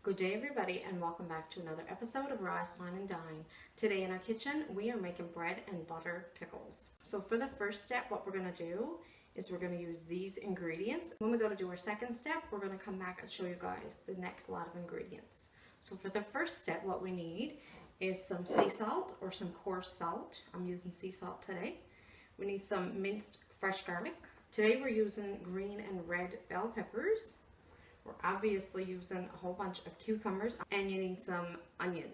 Good day everybody, and welcome back to another episode of Rise, Wine, and Dine. Today in our kitchen we are making bread and butter pickles. So for the first step, what we're going to do is we're going to use these ingredients. When we go to do our second step, we're going to come back and show you guys the next lot of ingredients. So for the first step, what we need is some sea salt or some coarse salt. I'm using sea salt today. We need some minced fresh garlic. Today we're using green and red bell peppers. We're obviously using a whole bunch of cucumbers, and you need some onion.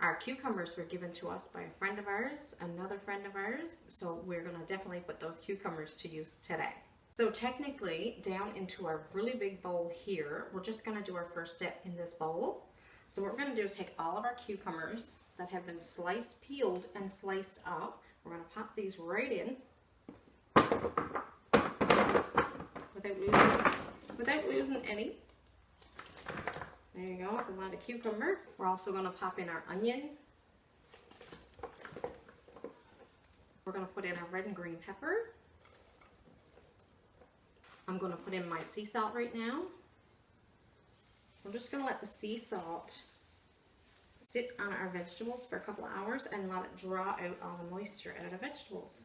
Our cucumbers were given to us by a friend of ours, another friend of ours, so we're going to definitely put those cucumbers to use today. So technically, down into our really big bowl here, we're just going to do our first step in this bowl. So what we're going to do is take all of our cucumbers that have been sliced, peeled, and sliced up. We're going to pop these right in without losing any. There you go, it's a lot of cucumber. We're also going to pop in our onion. We're going to put in our red and green pepper. I'm going to put in my sea salt right now. We're just going to let the sea salt sit on our vegetables for a couple of hours and let it draw out all the moisture out of the vegetables.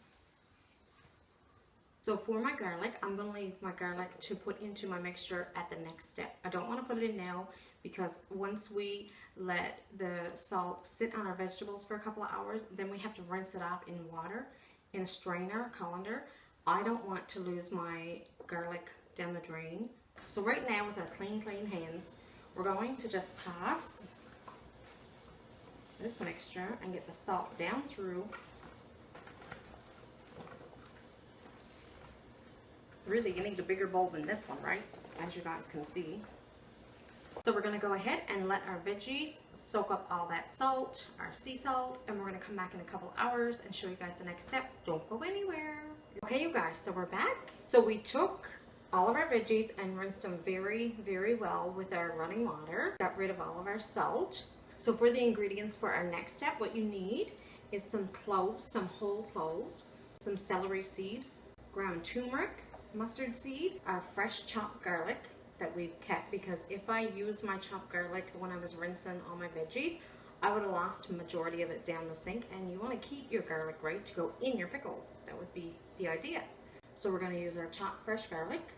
So for my garlic, I'm going to leave my garlic to put into my mixture at the next step. I don't want to put it in now because once we let the salt sit on our vegetables for a couple of hours, then we have to rinse it off in water, in a strainer, colander. I don't want to lose my garlic down the drain. So right now with our clean hands, we're going to just toss this mixture and get the salt down through. Really, you need a bigger bowl than this one, right? As you guys can see. So we're going to go ahead and let our veggies soak up all that salt, our sea salt, and we're going to come back in a couple hours and show you guys the next step. Don't go anywhere. Okay, you guys, so we're back. So we took all of our veggies and rinsed them very well with our running water. Got rid of all of our salt. So for the ingredients for our next step, what you need is some cloves, some whole cloves, some celery seed, ground turmeric, mustard seed, our fresh chopped garlic that we've kept, because if I used my chopped garlic when I was rinsing all my veggies, I would have lost a majority of it down the sink, and you want to keep your garlic right to go in your pickles. That would be the idea. So we're going to use our chopped fresh garlic.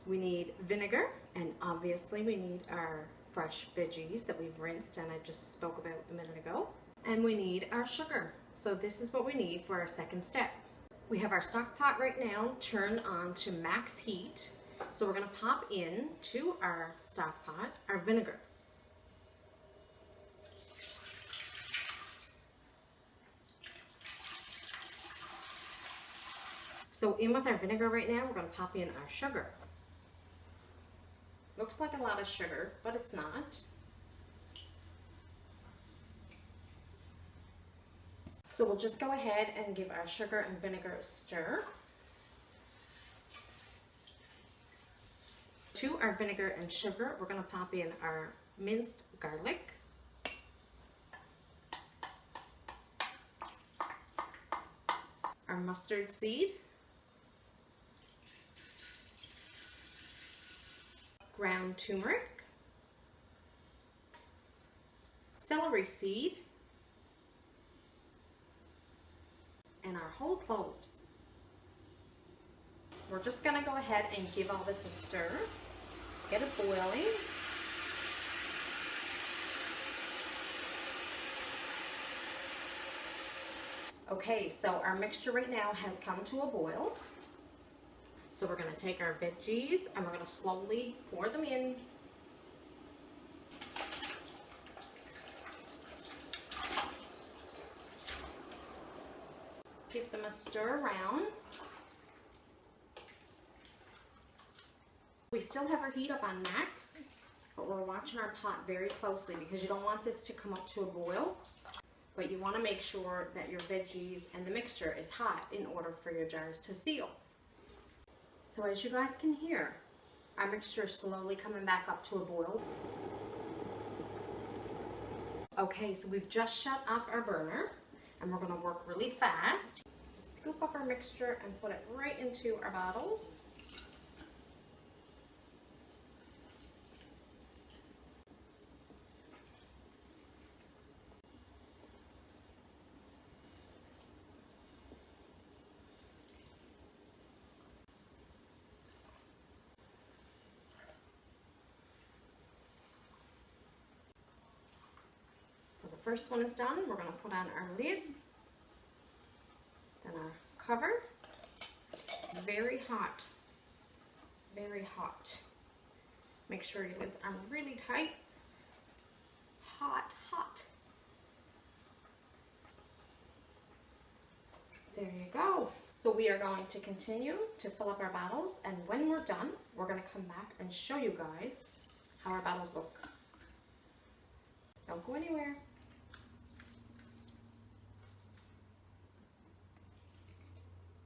We need vinegar, and obviously we need our fresh veggies that we've rinsed and I just spoke about a minute ago. And we need our sugar. So this is what we need for our second step. We have our stock pot right now turned on to max heat. So we're going to pop in to our stock pot our vinegar. So in with our vinegar right now, we're going to pop in our sugar. Looks like a lot of sugar, but it's not. So we'll just go ahead and give our sugar and vinegar a stir. To our vinegar and sugar, we're going to pop in our minced garlic. Our mustard seed. Ground turmeric. Celery seed. And our whole cloves. We're just going to go ahead and give all this a stir. Get it boiling. Okay, so our mixture right now has come to a boil. So we're going to take our veggies and we're going to slowly pour them in. Give them a stir around. We still have our heat up on max, but we're watching our pot very closely because you don't want this to come up to a boil, but you want to make sure that your veggies and the mixture is hot in order for your jars to seal. So as you guys can hear, our mixture is slowly coming back up to a boil. Okay, so we've just shut off our burner and we're going to work really fast. Scoop up our mixture and put it right into our bottles. first one is done, we're going to put on our lid, then our cover. Very hot, very hot. Make sure your lids are really tight. Hot, hot. There you go. So we are going to continue to fill up our bottles, and when we're done, we're going to come back and show you guys how our bottles look. Don't go anywhere.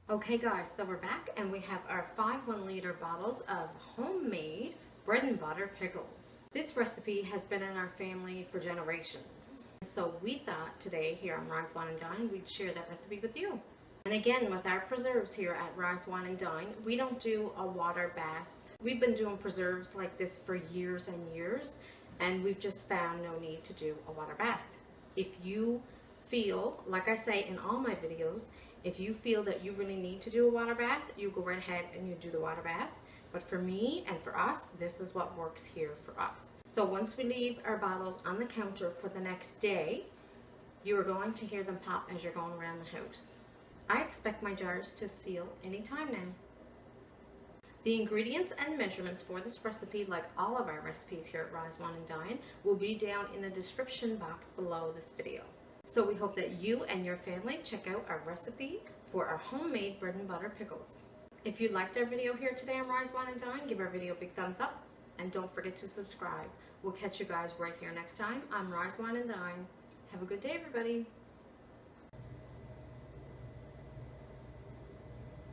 Okay guys, so we're back and we have our 5 1-liter bottles of homemade bread and butter pickles. This recipe has been in our family for generations. So we thought today here on Rise, Wine, and Dine, we'd share that recipe with you. And again, with our preserves here at Rise, Wine, and Dine, we don't do a water bath. We've been doing preserves like this for years and years, and we've just found no need to do a water bath. If you feel, like I say in all my videos, if you feel that you really need to do a water bath, you go right ahead and you do the water bath. But for me and for us, this is what works here for us. So once we leave our bottles on the counter for the next day, you are going to hear them pop as you're going around the house. I expect my jars to seal anytime now. The ingredients and measurements for this recipe, like all of our recipes here at Rise, Wine, and Dine, will be down in the description box below this video. So we hope that you and your family check out our recipe for our homemade bread and butter pickles. If you liked our video here today on Rise, Wine, and Dine, give our video a big thumbs up and don't forget to subscribe. We'll catch you guys right here next time on Rise, Wine, and Dine. Have a good day, everybody.